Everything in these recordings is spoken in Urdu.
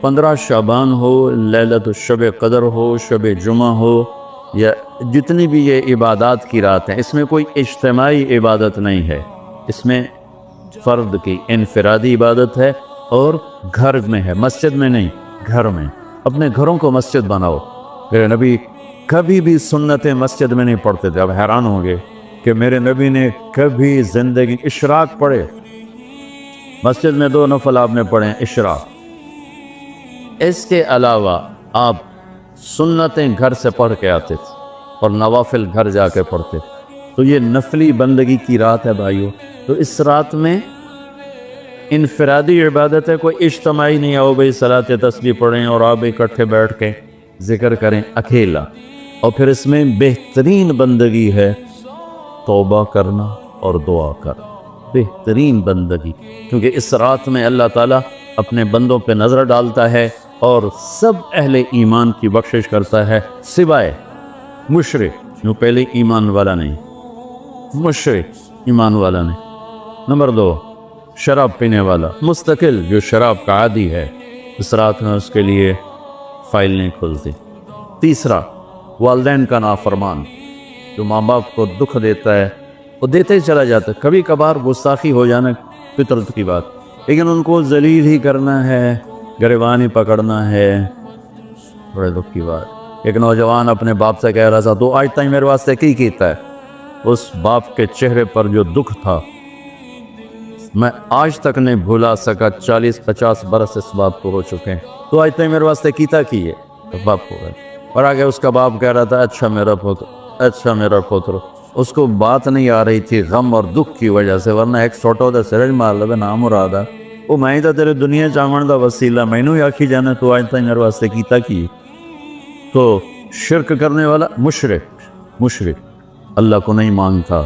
15 شعبان ہو، لیلۃ الشب قدر ہو، شب جمعہ ہو، یا جتنی بھی یہ عبادات کی رات ہیں، اس میں کوئی اجتماعی عبادت نہیں ہے، اس میں فرد کی انفرادی عبادت ہے، اور گھر میں ہے، مسجد میں نہیں، گھر میں۔ اپنے گھروں کو مسجد بناؤ۔ میرے نبی کبھی بھی سنت مسجد میں نہیں پڑھتے تھے۔ اب حیران ہوں گے کہ میرے نبی نے کبھی زندگی اشراق پڑھے؟ مسجد میں 2 نفل آپ نے پڑھے اشراق۔ اس کے علاوہ آپ سنتیں گھر سے پڑھ کے آتے تھے اور نوافل گھر جا کے پڑھتے تھے۔ تو یہ نفلی بندگی کی رات ہے بھائیو۔ تو اس رات میں انفرادی عبادت ہے، کوئی اجتماعی نہیں آؤ بھائی صلاۃ تسبیح پڑھیں اور آپ اکٹھے بیٹھ کے ذکر کریں، اکیلا۔ اور پھر اس میں بہترین بندگی ہے توبہ کرنا اور دعا کرنا، بہترین بندگی، کیونکہ اس رات میں اللہ تعالیٰ اپنے بندوں پہ نظر ڈالتا ہے اور سب اہل ایمان کی بخشش کرتا ہے، سوائے مشرک جو پہلے ایمان والا نہیں، مشرک ایمان والا نہیں۔ نمبر 2، شراب پینے والا مستقل جو شراب کا عادی ہے، اس رات میں اس کے لیے فائل نہیں کھلتی۔ تیسرا، والدین کا نافرمان جو ماں باپ کو دکھ دیتا ہے، وہ دیتے ہی چلا جاتا ہے، کبھی کبھار گستاخی ہو جانا فطرت کی بات، لیکن ان کو ذلیل ہی کرنا ہے، گریبان ہی پکڑنا ہے، بڑے دکھ کی بات۔ ایک نوجوان اپنے باپ سے کہہ رہا تھا تو آج تک میرے واسطے کی کیتا ہے؟ اس باپ کے چہرے پر جو دکھ تھا میں آج تک نہیں بھولا سکا، 40-50 برس اس باپ کو ہو چکے ہیں، تو آج تک میرے واسطے کیتا کی ہے؟ تو باپ کو گئے اور آگے اس کا باپ کہہ رہا تھا اچھا میرا پوتر، اچھا میرا پوتر۔ اس کو بات نہیں آ رہی تھی غم اور دکھ کی وجہ سے، ورنہ ایک چھوٹا ہوتا سرج مار لگا نام مرادا، وہ میں ہی تھا تیرے دنیا چاون دا وسیلہ، میں نے آکھی جانا تو آج تک میرے واسطے کیتا کی؟ تو شرک کرنے والا مشرک اللہ کو نہیں مانتا،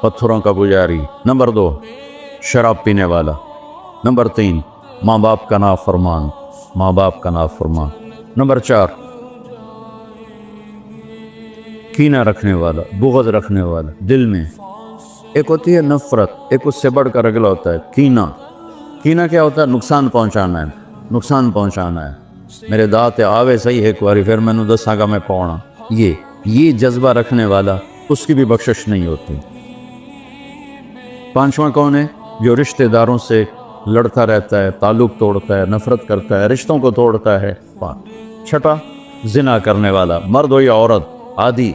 پتھروں کا پجاری۔ نمبر 2، شراب پینے والا۔ نمبر 3، ماں باپ کا نافرمان، ماں باپ کا نافرمان۔ نمبر 4، کینہ رکھنے والا، بغض رکھنے والا دل میں۔ ایک ہوتی ہے نفرت، ایک اس سے بڑھ کر اگلا ہوتا ہے کینہ۔ کینہ کیا ہوتا ہے؟ نقصان پہنچانا ہے، نقصان پہنچانا ہے، میرے دانت آوے صحیح ایک باری پھر میں نے دساں گا میں کون ہاں۔ یہ جذبہ رکھنے والا، اس کی بھی بخشش نہیں ہوتی۔ 5واں کون ہے؟ جو رشتہ داروں سے لڑتا رہتا ہے، تعلق توڑتا ہے، نفرت کرتا ہے، رشتوں کو توڑتا ہے۔ 6، زنا کرنے والا، مرد ہو یا عورت، عادی۔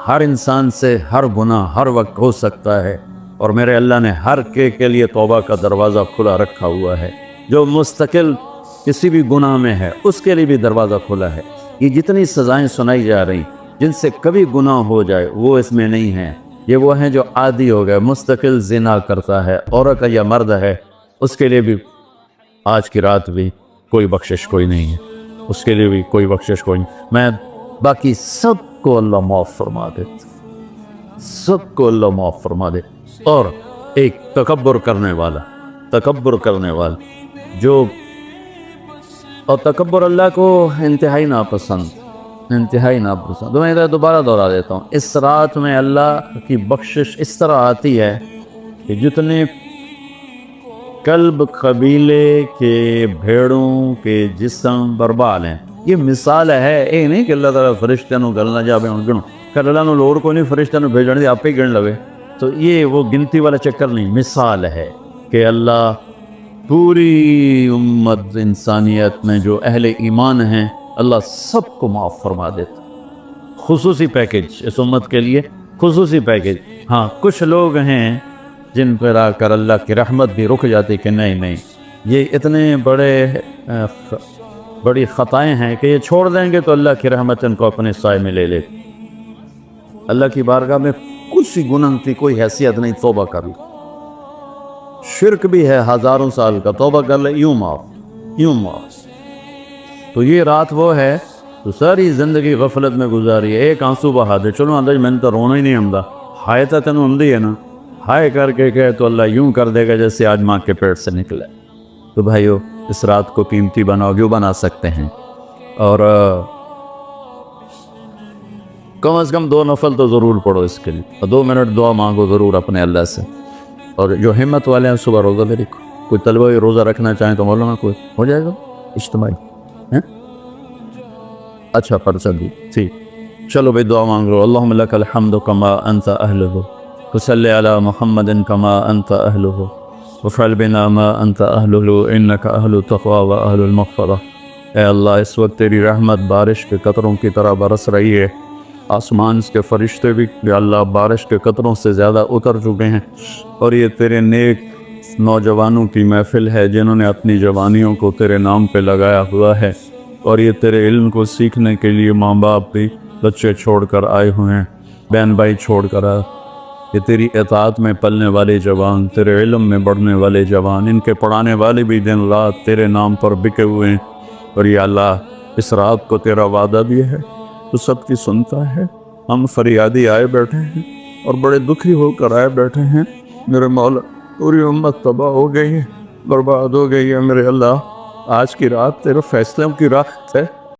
ہر انسان سے ہر گناہ ہر وقت ہو سکتا ہے، اور میرے اللہ نے ہر کے لیے توبہ کا دروازہ کھلا رکھا ہوا ہے۔ جو مستقل کسی بھی گناہ میں ہے اس کے لیے بھی دروازہ کھلا ہے۔ یہ جتنی سزائیں سنائی جا رہی جن سے کبھی گناہ ہو جائے وہ اس میں نہیں ہیں، یہ وہ ہیں جو عادی ہو گئے، مستقل زنا کرتا ہے، عورت یا مرد ہے، اس کے لیے بھی آج کی رات بھی کوئی بخشش کوئی نہیں ہے، اس کے لیے بھی کوئی بخشش کوئی نہیں۔ میں باقی سب کو اللہ معاف فرما دے، سب کو اللہ معاف فرما دے۔ اور ایک تکبر کرنے والا جو، اور تکبر اللہ کو انتہائی ناپسند۔ میں دوبارہ دہرا دیتا ہوں، اس رات میں اللہ کی بخشش اس طرح آتی ہے کہ جتنے کلب قبیلے کے بھیڑوں کے جسم برباد ہیں، یہ مثال ہے، یہ نہیں کہ اللہ تعالیٰ فرشتہ نو گلنا جاوے ہوں گنو کر اللہ نو لوڑ کو نہیں فرشتہ نو بھیجنے دی آپ ہی گن لوے، تو یہ وہ گنتی والا چکر نہیں، مثال ہے کہ اللہ پوری امت انسانیت میں جو اہل ایمان ہیں اللہ سب کو معاف فرما دیتا۔ خصوصی پیکج اس امت کے لیے، خصوصی پیکج۔ ہاں کچھ لوگ ہیں جن پر آ کر اللہ کی رحمت بھی رک جاتی کہ نہیں یہ اتنے بڑی خطائیں ہیں کہ یہ چھوڑ دیں گے تو اللہ کی رحمت ان کو اپنے سائے میں لے لے۔ اللہ کی بارگاہ میں کچھ گناہ کی کوئی حیثیت نہیں، توبہ کر لو۔ شرک بھی ہے ہزاروں سال کا، توبہ کر لے یوں معاف۔ تو یہ رات وہ ہے تو ساری زندگی غفلت میں گزاری ہے، ایک آنسو بہا دے، چلو اندر میں نے تو رونا ہی نہیں ہمدا، ہائے تا تینوں ہمدی ہے نا، ہائے کر کے کہے تو اللہ یوں کر دے گا جیسے آج ماں کے پیٹ سے نکلے۔ تو بھائیو اس رات کو قیمتی بناؤ، جو بنا سکتے ہیں، اور کم از کم 2 نفل تو ضرور پڑھو اس کے لیے، اور 2 منٹ دعا مانگو ضرور اپنے اللہ سے، اور جو ہمت والے ہیں صبح روزہ بھی رکھو۔ کوئی طلبہ روزہ رکھنا چاہیں تو مولانا کوئی ہو جائے گا اجتماعی ہیں؟ اچھا پرچہ دی ٹھیک. چلو بھائی دعا مانگ لو. اللہم لک الحمد کما انت اہلہ وصلی علی محمد کما انت اہلہ وفعل بنا ما انت اہلہ انک اہل التقوی و اہل المغفرہ. اے اللہ اس وقت تیری رحمت بارش کے قطروں کی طرح برس رہی ہے. آسمان کے فرشتے بھی یا اللہ بارش کے قطروں سے زیادہ اتر چکے ہیں، اور یہ تیرے نیک نوجوانوں کی محفل ہے جنہوں نے اپنی جوانیوں کو تیرے نام پہ لگایا ہوا ہے، اور یہ تیرے علم کو سیکھنے کے لیے ماں باپ بھی بچے چھوڑ کر آئے ہوئے ہیں، بہن بھائی چھوڑ کر آئے. یہ تیری اطاعت میں پلنے والے جوان، تیرے علم میں بڑھنے والے جوان، ان کے پڑھانے والے بھی دن رات تیرے نام پر بکے ہوئے ہیں. اور یا اللہ اس رات کو تیرا وعدہ بھی ہے، تو سب کی سنتا ہے. ہم فریادی آئے بیٹھے ہیں اور بڑے دکھی ہو کر آئے بیٹھے ہیں. میرے مولا پوری امت تباہ ہو گئی ہے، برباد ہو گئی ہے. میرے اللہ آج کی رات تیرے فیصلوں کی رات ہے.